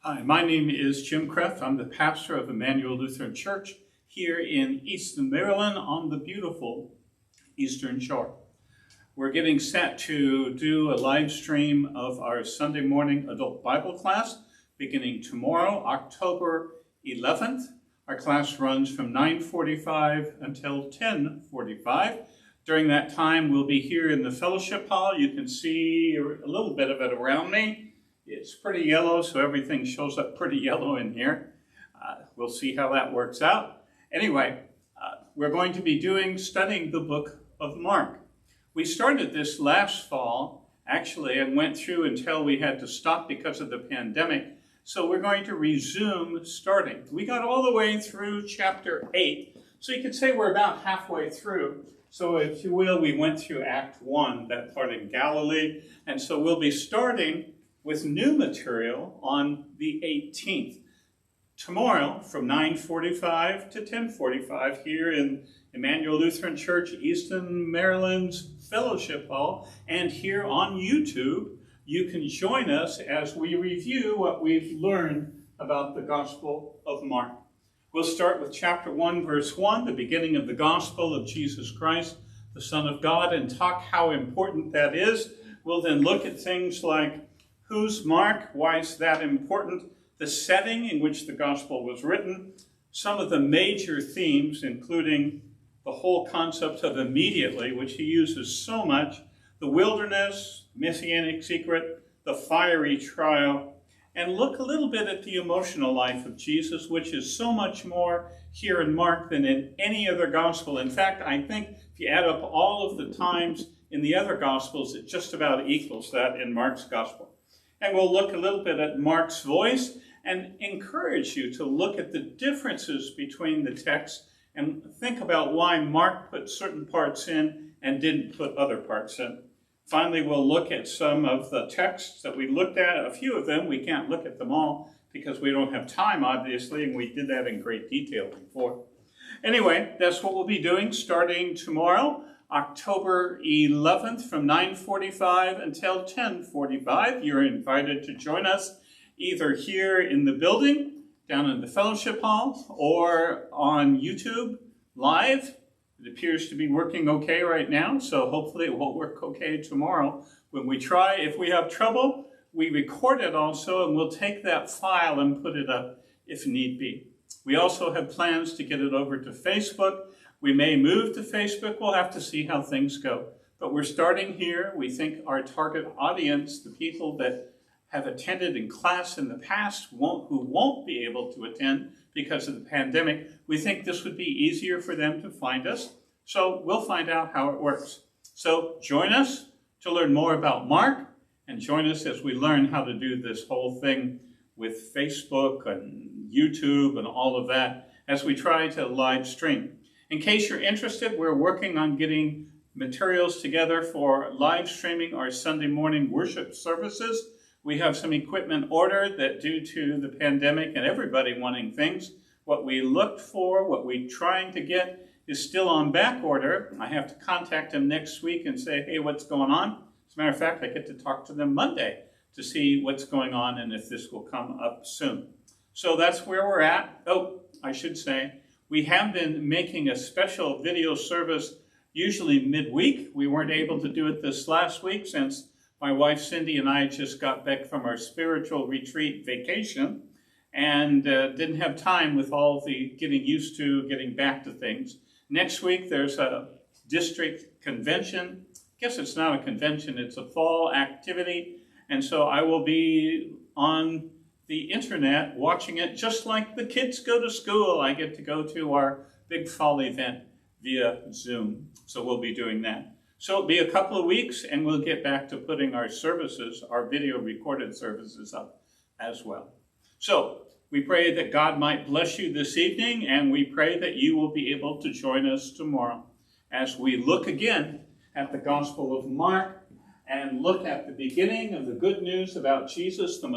Hi, my name is Jim Kreft. I'm the pastor of Immanuel Lutheran Church here in Easton, Maryland on the beautiful Eastern Shore. We're getting set to do a live stream of our Sunday morning adult Bible class beginning tomorrow, October 11th. Our class runs from 9:45 until 10:45. During that time, we'll be here in the fellowship hall. You can see a little bit of it around me. It's pretty yellow, so everything shows up pretty yellow in here. We'll see how that works out. Anyway, we're going to be studying the book of Mark. We started this last fall, actually, and went through until we had to stop because of the pandemic. So we're going to resume starting. We got all the way through chapter 8, so you could say we're about halfway through. So if you will, we went through Act 1, that part in Galilee, and so we'll be starting with new material on the 18th. Tomorrow from 9:45 to 10:45 here in Immanuel Lutheran Church, Easton, Maryland's Fellowship Hall, and here on YouTube, you can join us as we review what we've learned about the Gospel of Mark. We'll start with chapter 1, verse 1, the beginning of the Gospel of Jesus Christ, the Son of God, and talk how important that is. We'll then look at things like who's Mark? Why is that important? The setting in which the gospel was written, some of the major themes, including the whole concept of immediately, which he uses so much, the wilderness, messianic secret, the fiery trial, and look a little bit at the emotional life of Jesus, which is so much more here in Mark than in any other gospel. In fact, I think if you add up all of the times in the other gospels, it just about equals that in Mark's gospel. And we'll look a little bit at Mark's voice and encourage you to look at the differences between the texts and think about why Mark put certain parts in and didn't put other parts in. Finally, we'll look at some of the texts that we looked at. A few of them, we can't look at them all because we don't have time, obviously, and we did that in great detail before. Anyway, that's what we'll be doing starting tomorrow, October 11th from 9:45 until 10:45. You're invited to join us either here in the building, down in the fellowship hall, or on YouTube live. It appears to be working okay right now, so hopefully it will work okay tomorrow when we try. If we have trouble, we record it also, and we'll take that file and put it up if need be. We also have plans to get it over to Facebook. We may move to Facebook. We'll have to see how things go. But we're starting here. We think our target audience, the people that have attended in class in the past, who won't be able to attend because of the pandemic, we think this would be easier for them to find us. So we'll find out how it works. So join us to learn more about Mark, and join us as we learn how to do this whole thing with Facebook and YouTube and all of that as we try to live stream. In case you're interested, we're working on getting materials together for live streaming our Sunday morning worship services. We have some equipment ordered that due to the pandemic and everybody wanting things, what we looked for, what we're trying to get is still on back order. I have to contact them next week and say, hey, what's going on? As a matter of fact, I get to talk to them Monday to see what's going on and if this will come up soon. So that's where we're at. Oh, I should say, we have been making a special video service usually midweek. We weren't able to do it this last week since my wife Cindy and I just got back from our spiritual retreat vacation and didn't have time with all the getting used to, getting back to things. Next week there's a district convention. I guess it's not a convention, it's a fall activity. And so I will be on the internet watching it just like the kids go to school. I get to go to our big fall event via Zoom. So we'll be doing that. So it'll be a couple of weeks and we'll get back to putting our services, our video recorded services up as well. So we pray that God might bless you this evening, and we pray that you will be able to join us tomorrow as we look again at the Gospel of Mark and look at the beginning of the good news about Jesus, the